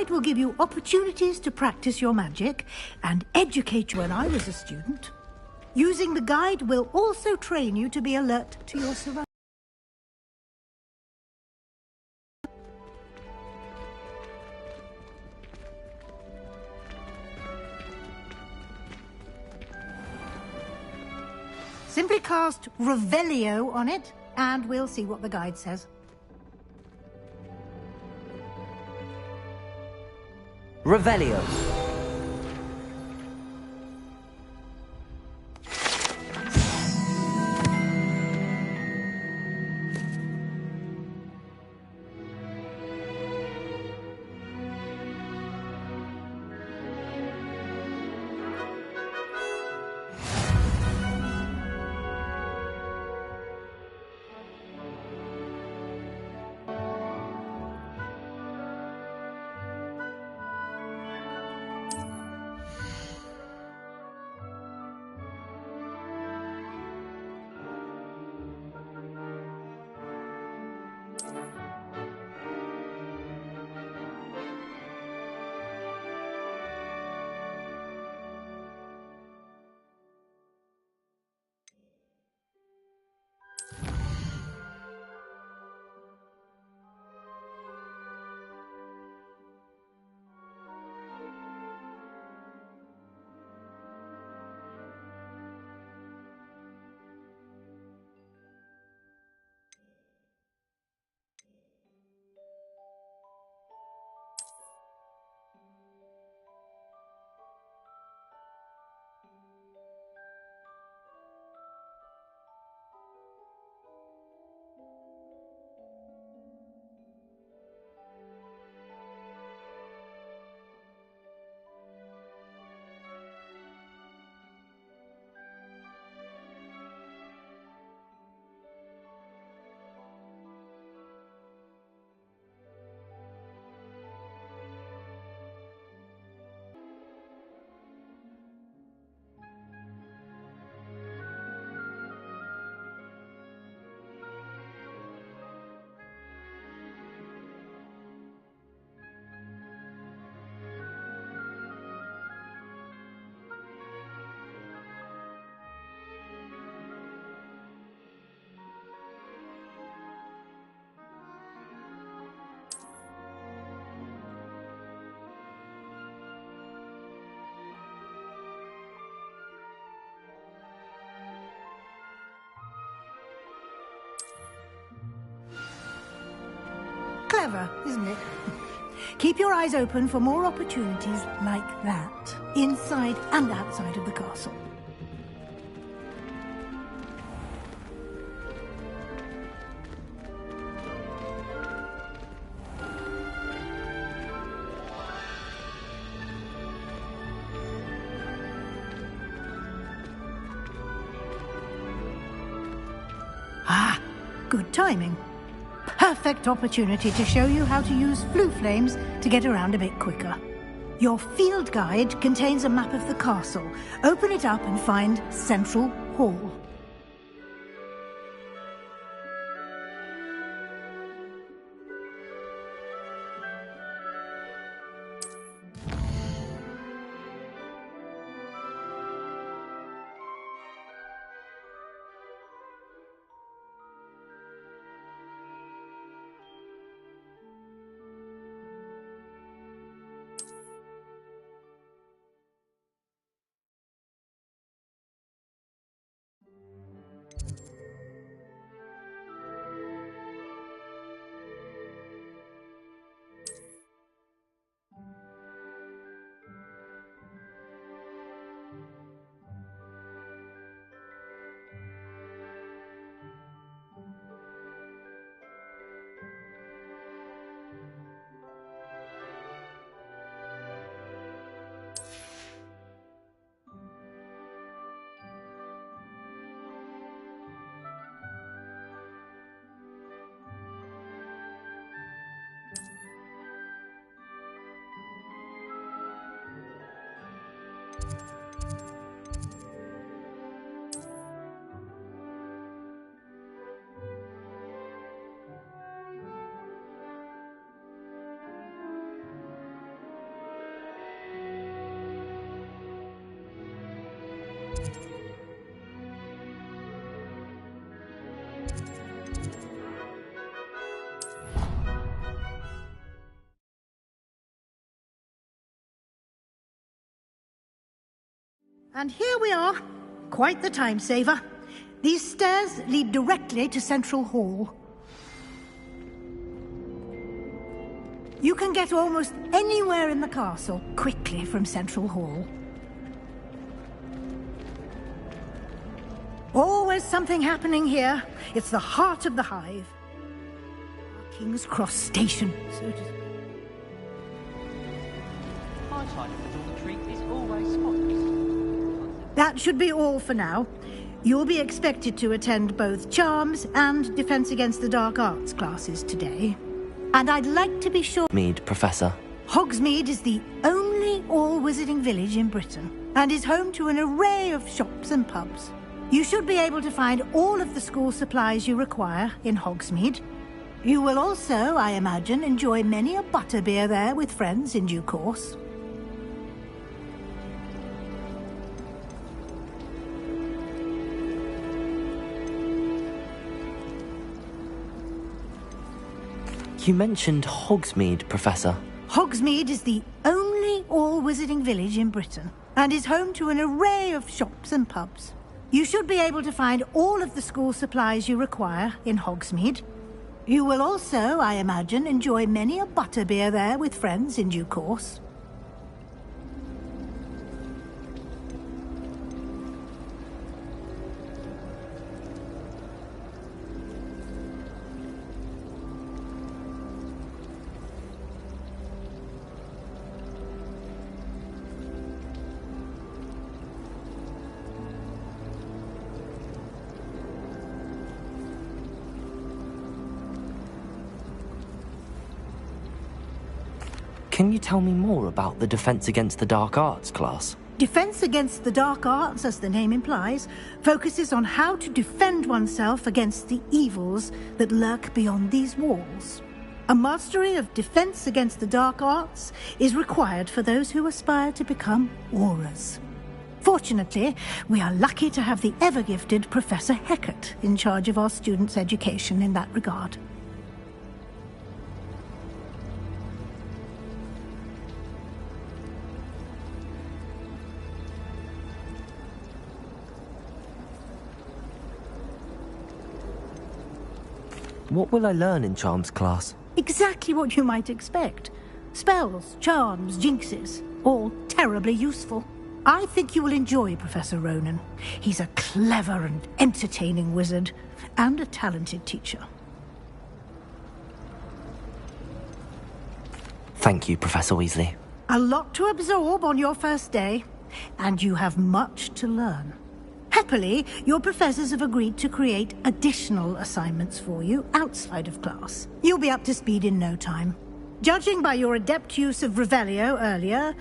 guide will give you opportunities to practice your magic and educate you when I was a student. Using the guide will also train you to be alert to your surroundings. Simply cast Revelio on it, and we'll see what the guide says. Revelio. Clever, isn't it? Keep your eyes open for more opportunities like that, inside and outside of the castle. Ah, good timing. Perfect opportunity to show you how to use flue flames to get around a bit quicker. Your field guide contains a map of the castle. Open it up and find Central Hall. And here we are. Quite the time saver. These stairs lead directly to Central Hall. You can get almost anywhere in the castle quickly from Central Hall. Always something happening here. It's the heart of the hive. King's Cross Station, so to speak. My side of the dormitory is always spotless. That should be all for now. You'll be expected to attend both Charms and Defense Against the Dark Arts classes today. And I'd like to be sure... Mead, Professor. Hogsmeade is the only all-wizarding village in Britain, and is home to an array of shops and pubs. You should be able to find all of the school supplies you require in Hogsmeade. You will also, I imagine, enjoy many a butterbeer there with friends in due course. You mentioned Hogsmeade, Professor. Hogsmeade is the only all-wizarding village in Britain, and is home to an array of shops and pubs. You should be able to find all of the school supplies you require in Hogsmeade. You will also, I imagine, enjoy many a butterbeer there with friends in due course. Can you tell me more about the Defense Against the Dark Arts class? Defense Against the Dark Arts, as the name implies, focuses on how to defend oneself against the evils that lurk beyond these walls. A mastery of Defense Against the Dark Arts is required for those who aspire to become Aurors. Fortunately, we are lucky to have the ever-gifted Professor Hecat in charge of our students' education in that regard. What will I learn in Charms class? Exactly what you might expect. Spells, charms, jinxes, all terribly useful. I think you will enjoy Professor Ronan. He's a clever and entertaining wizard, and a talented teacher. Thank you, Professor Weasley. A lot to absorb on your first day, and you have much to learn. Happily, your professors have agreed to create additional assignments for you outside of class. You'll be up to speed in no time. Judging by your adept use of Revelio earlier,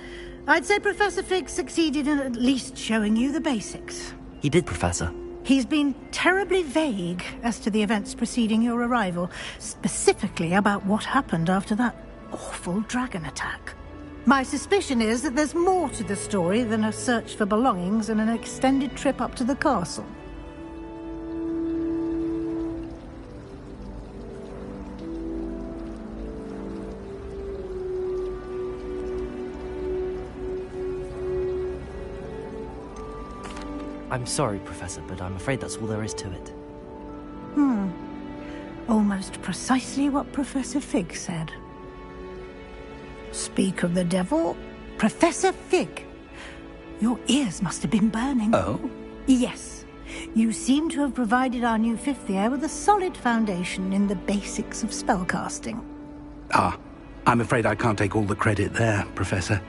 I'd say Professor Fig succeeded in at least showing you the basics. He did, Professor. He's been terribly vague as to the events preceding your arrival, specifically about what happened after that awful dragon attack. My suspicion is that there's more to the story than a search for belongings and an extended trip up to the castle. I'm sorry, Professor, but I'm afraid that's all there is to it. Almost precisely what Professor Fig said. Speak of the devil, Professor Fig. Your ears must have been burning. Oh? Yes. You seem to have provided our new fifth year with a solid foundation in the basics of spellcasting. Ah, I'm afraid I can't take all the credit there, Professor.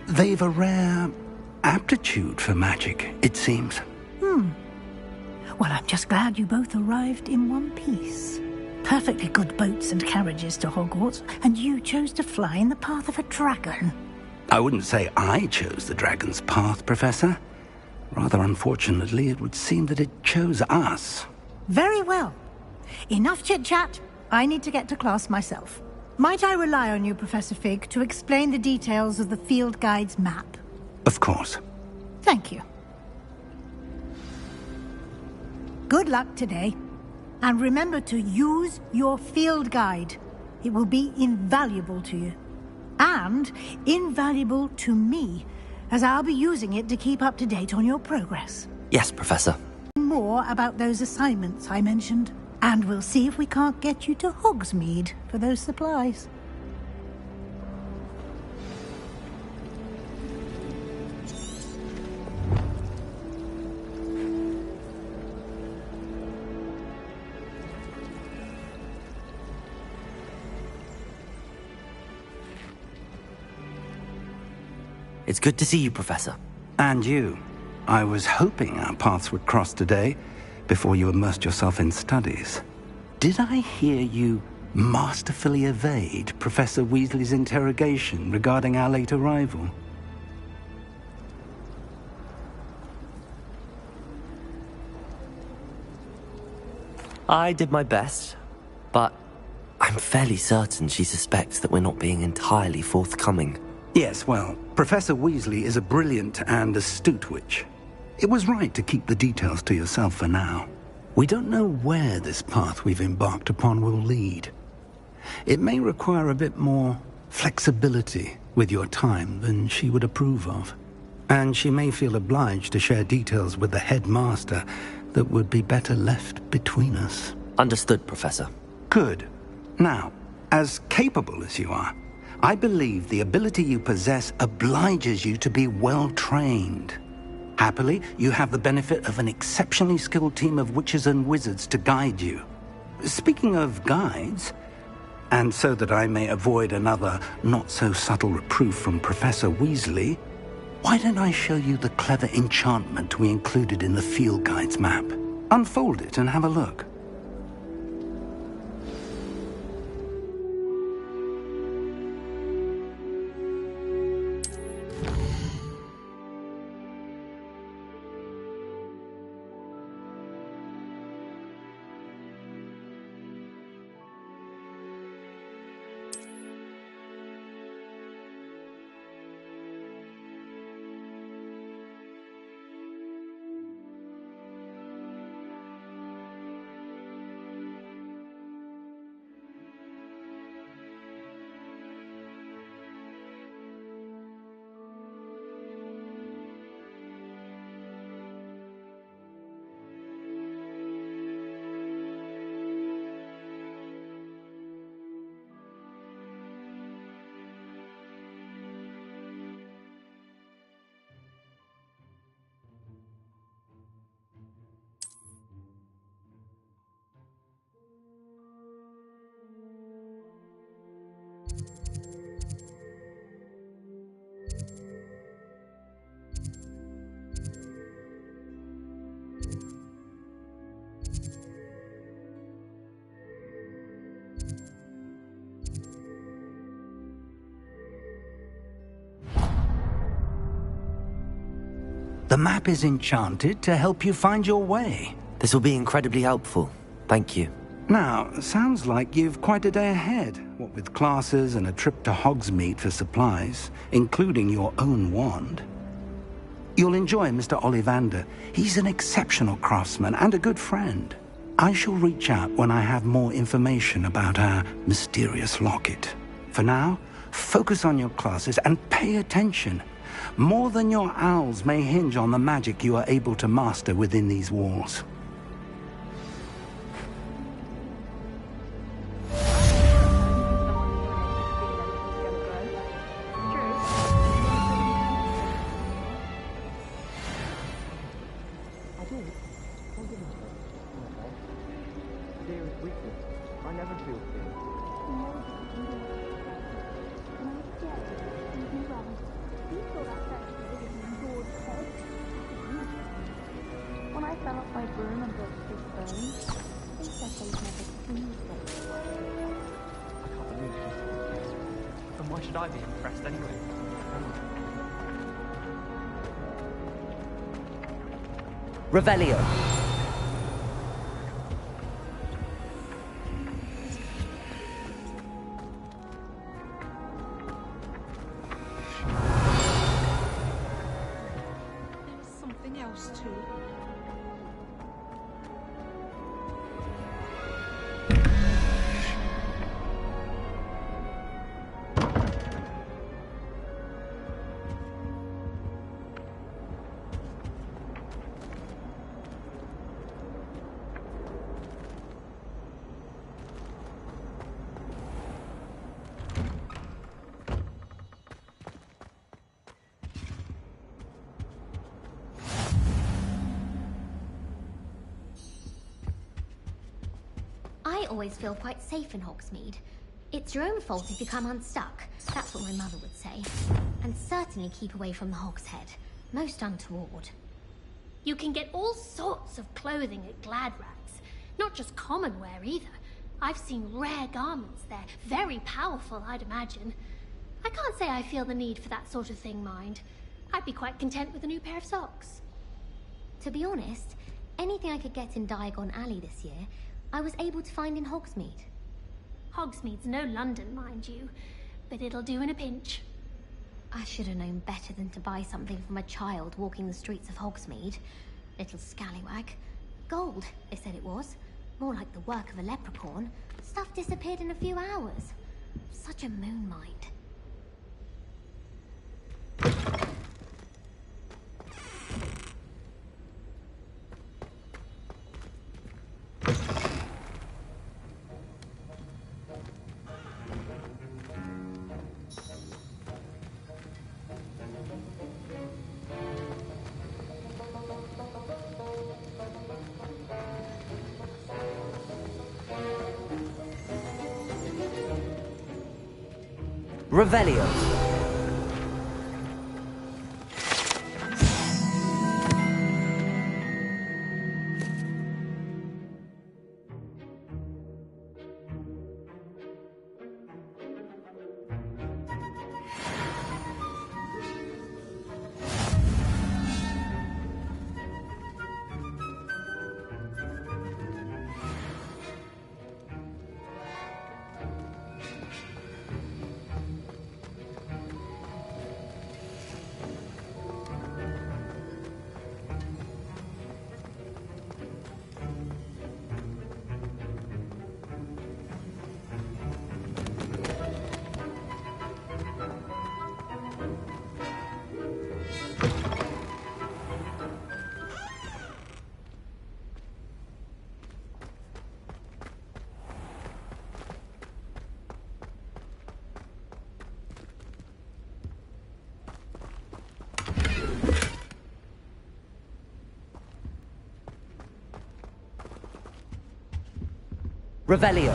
They've a rare aptitude for magic, it seems. Well, I'm just glad you both arrived in one piece. Perfectly good boats and carriages to Hogwarts, and you chose to fly in the path of a dragon. I wouldn't say I chose the dragon's path, Professor. Rather unfortunately, it would seem that it chose us. Very well. Enough chit-chat. I need to get to class myself. Might I rely on you, Professor Fig, to explain the details of the field guide's map? Of course. Thank you. Good luck today. And remember to use your field guide. It will be invaluable to you. And invaluable to me, as I'll be using it to keep up to date on your progress. Yes, Professor. More about those assignments I mentioned, and we'll see if we can't get you to Hogsmeade for those supplies. It's good to see you, Professor. And you. I was hoping our paths would cross today, before you immersed yourself in studies. Did I hear you masterfully evade Professor Weasley's interrogation regarding our late arrival? I did my best, but I'm fairly certain she suspects that we're not being entirely forthcoming. Yes, well, Professor Weasley is a brilliant and astute witch. It was right to keep the details to yourself for now. We don't know where this path we've embarked upon will lead. It may require a bit more flexibility with your time than she would approve of. And she may feel obliged to share details with the headmaster that would be better left between us. Understood, Professor. Good. Now, as capable as you are, I believe the ability you possess obliges you to be well-trained. Happily, you have the benefit of an exceptionally skilled team of witches and wizards to guide you. Speaking of guides, and so that I may avoid another not-so-subtle reproof from Professor Weasley, why don't I show you the clever enchantment we included in the field guide's map? Unfold it and have a look. The map is enchanted to help you find your way. This will be incredibly helpful. Thank you. Now, sounds like you've quite a day ahead, what with classes and a trip to Hogsmeade for supplies, including your own wand. You'll enjoy Mr. Ollivander. He's an exceptional craftsman and a good friend. I shall reach out when I have more information about our mysterious locket. For now, focus on your classes and pay attention. More than your owls may hinge on the magic you are able to master within these walls. Why should I be impressed anyway? Revelio. There's something else too. always feel quite safe in Hogsmeade. It's your own fault if you come unstuck. That's what my mother would say. And certainly keep away from the Hogshead. Most untoward. You can get all sorts of clothing at Gladrags. Not just common wear either. I've seen rare garments there. Very powerful, I'd imagine. I can't say I feel the need for that sort of thing, mind. I'd be quite content with a new pair of socks. To be honest, anything I could get in Diagon Alley this year, I was able to find in Hogsmeade. Hogsmeade's no London, mind you, but it'll do in a pinch. I should have known better than to buy something from a child walking the streets of Hogsmeade. Little scallywag. Gold, they said it was. More like the work of a leprechaun. Stuff disappeared in a few hours. Such a moon mind. Revelio. Revelio.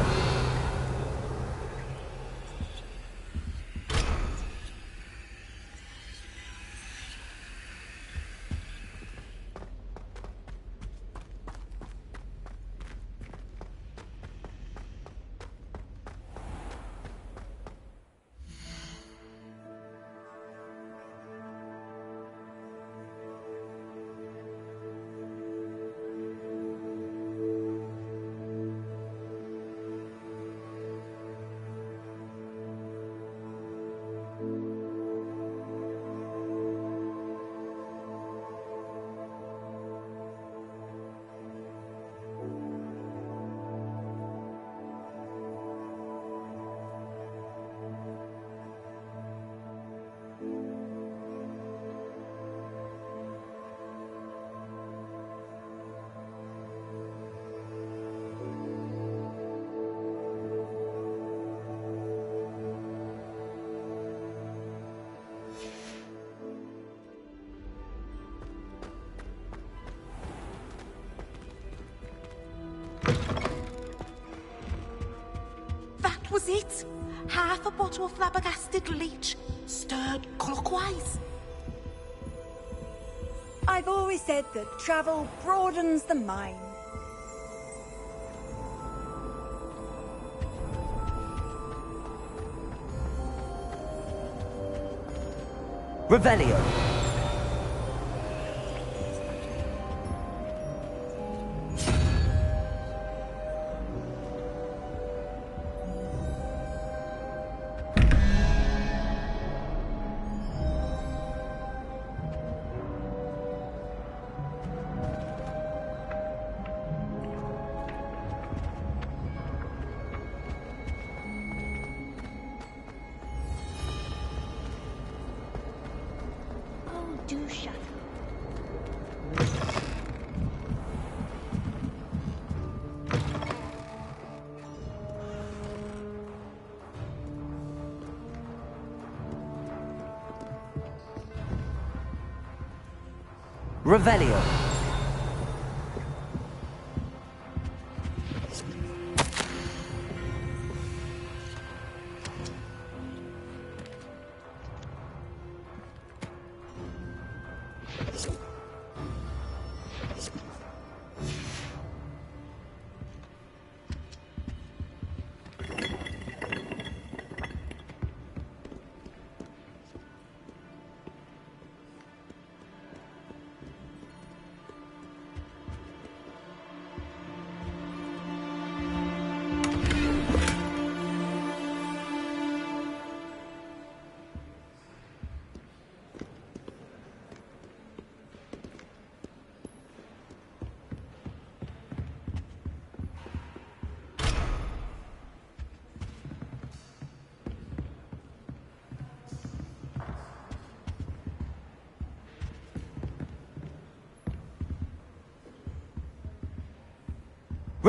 Was it? Half a bottle of flabbergasted leech, stirred clockwise. I've always said that travel broadens the mind. Revelio. Do shut up. Revelio.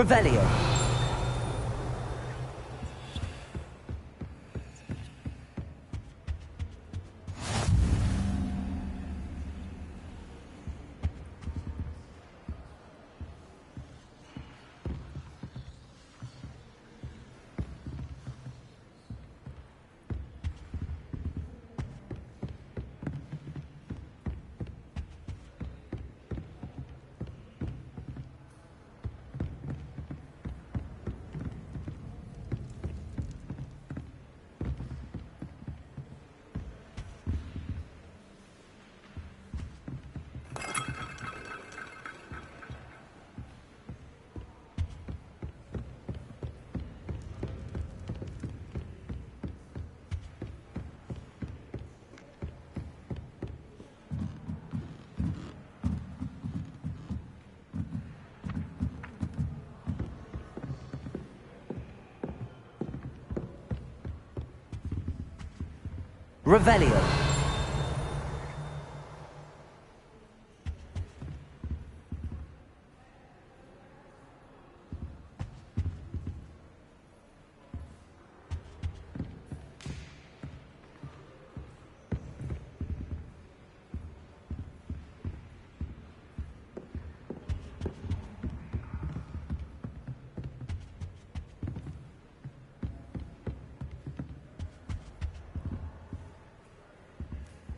Revelio. Revelio.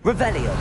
Revelio.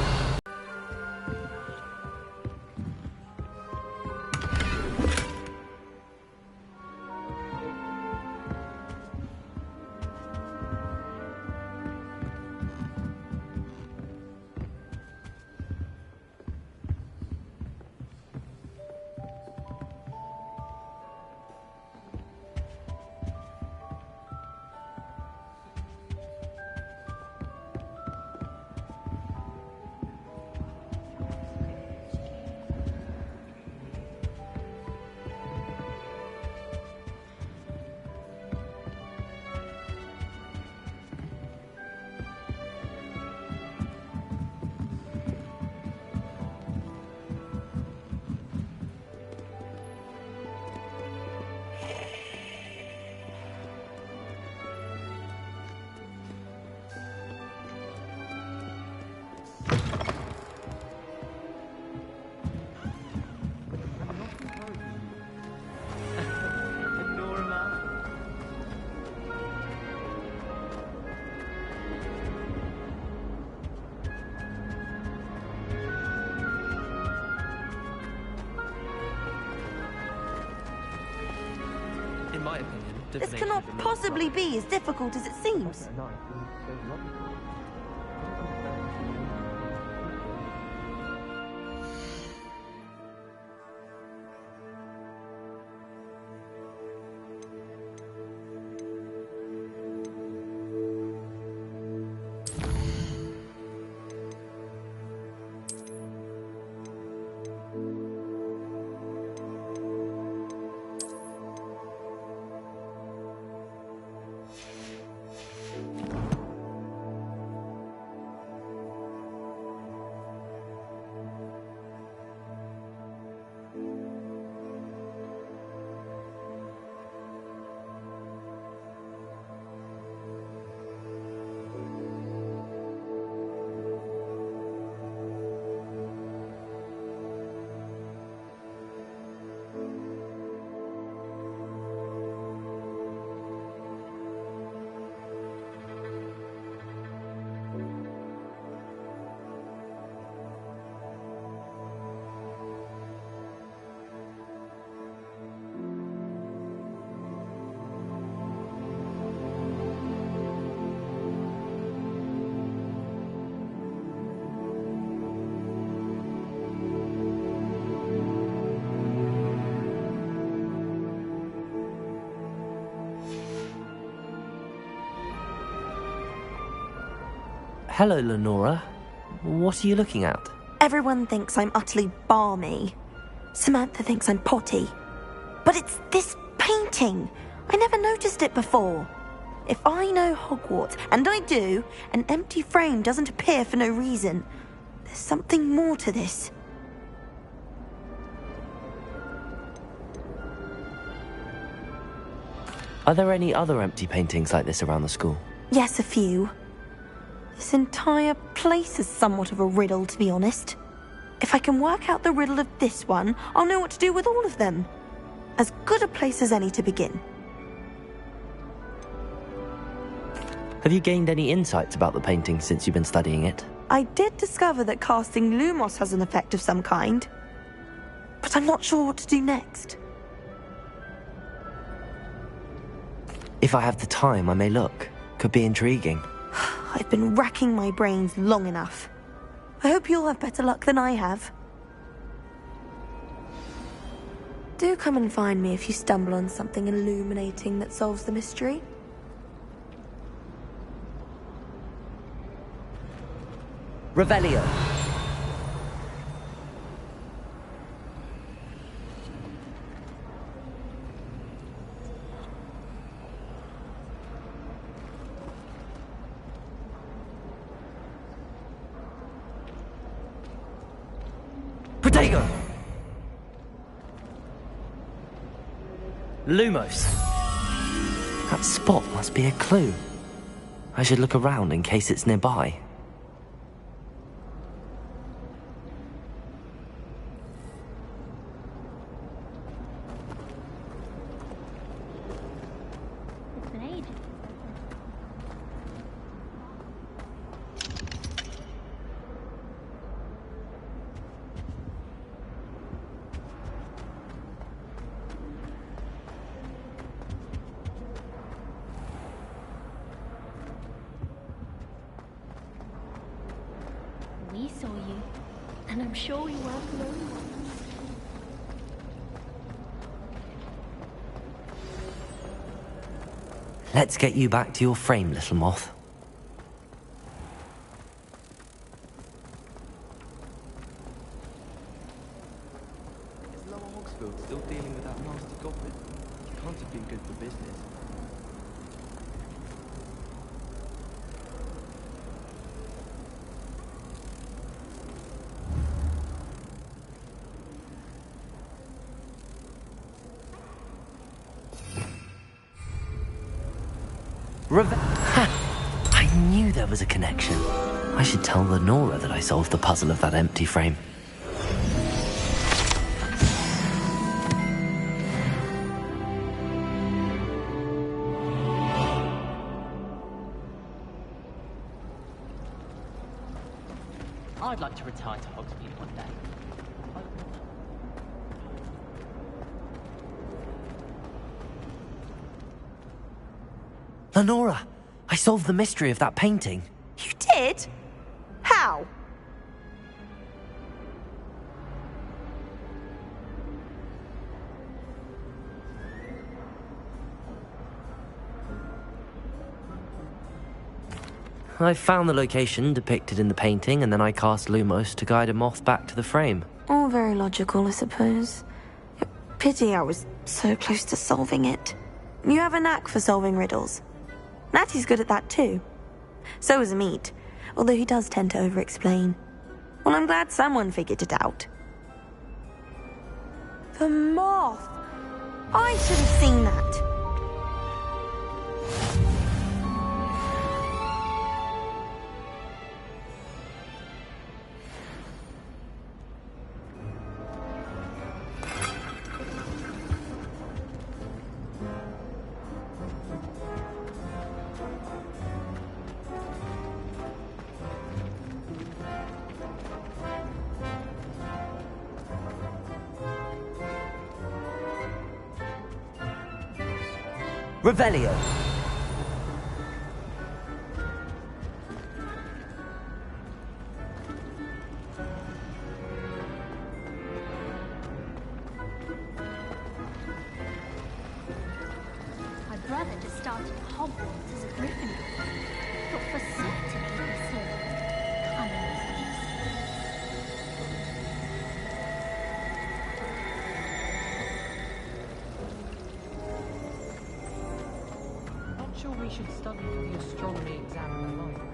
In my opinion, This cannot possibly be as difficult as it seems. Hello, Lenora. What are you looking at? Everyone thinks I'm utterly balmy. Samantha thinks I'm potty. But it's this painting. I never noticed it before. If I know Hogwarts, and I do, an empty frame doesn't appear for no reason. There's something more to this. Are there any other empty paintings like this around the school? Yes, a few. This entire place is somewhat of a riddle, to be honest. If I can work out the riddle of this one, I'll know what to do with all of them. As good a place as any to begin. Have you gained any insights about the painting since you've been studying it? I did discover that casting Lumos has an effect of some kind, but I'm not sure what to do next. If I have the time, I may look. Could be intriguing. I've been racking my brains long enough. I hope you'll have better luck than I have. Do come and find me if you stumble on something illuminating that solves the mystery. Revelio. Protego! Lumos. That spot must be a clue. I should look around in case it's nearby. It's been ages. We saw you, and I'm sure we weren't the only ones. Let's get you back to your frame, little moth. Is Lower Hogsfield still dealing with that nasty goblin? Can't have been good for business. Ha! I knew there was a connection. I should tell Lenora that I solved the puzzle of that empty frame. I'd like to retire to Hogsmeade one day. Lenora! I solved the mystery of that painting. You did? How? I found the location depicted in the painting, and then I cast Lumos to guide a moth back to the frame. All very logical, I suppose. Pity I was so close to solving it. You have a knack for solving riddles. Natty's good at that too. So is Amit, although he does tend to over-explain. Well, I'm glad someone figured it out. The moth! I should have seen that. Revelio. My brother just started at Hogwarts as a Gryffindor. Thought for certain he'd be Slytherin. Cunning as he is. Not sure we should study for the astronomy exam in the library.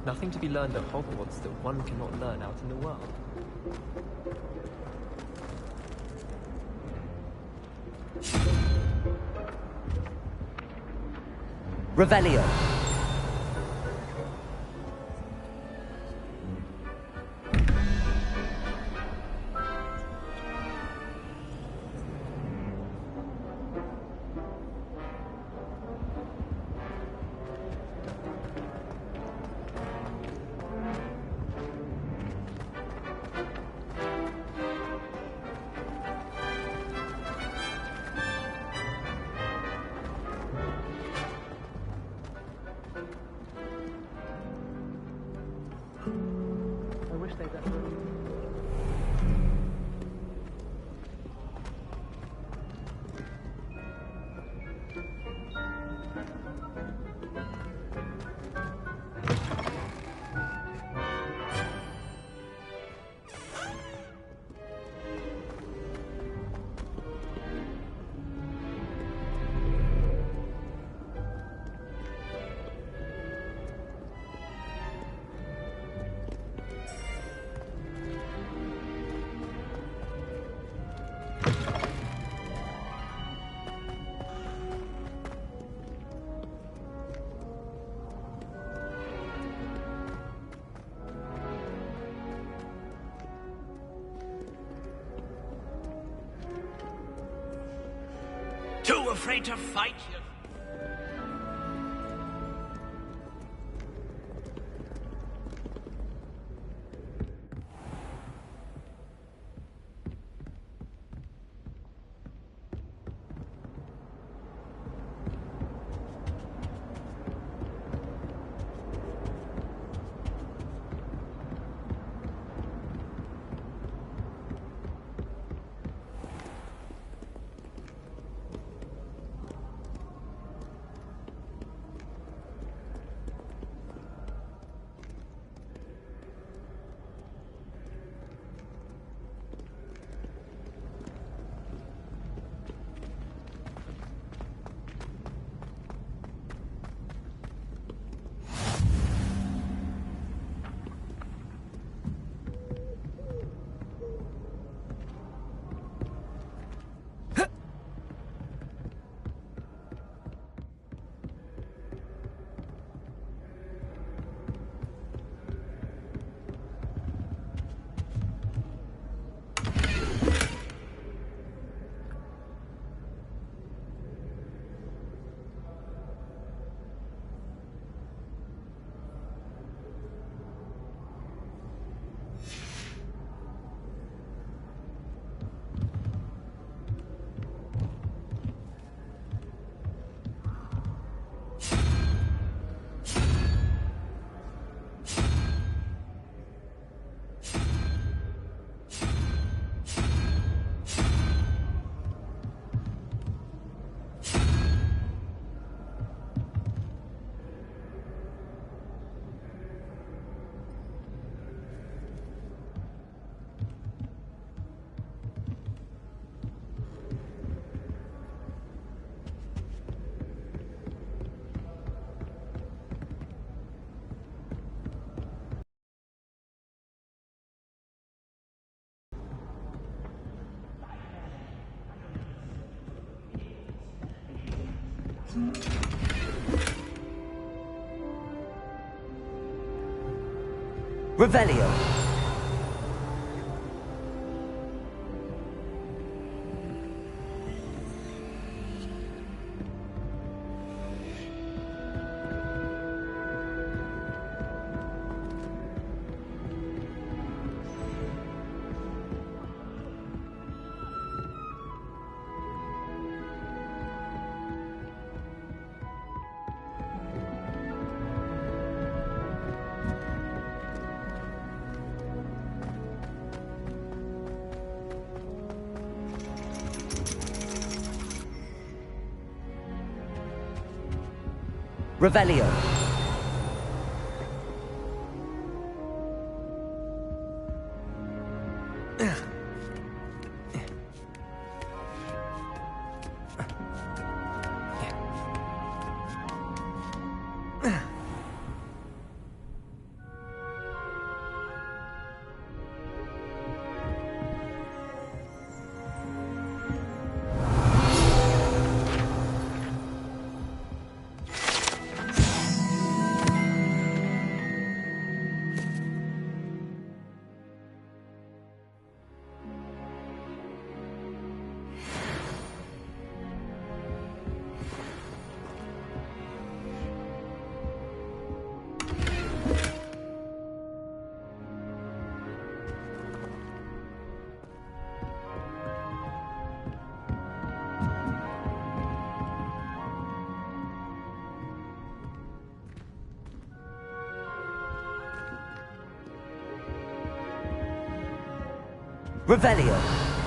Nothing to be learned at Hogwarts that one cannot learn out in the world. Revelio. I wish they'd ever... Too afraid to fight? Revelio. Revelio. Revelio.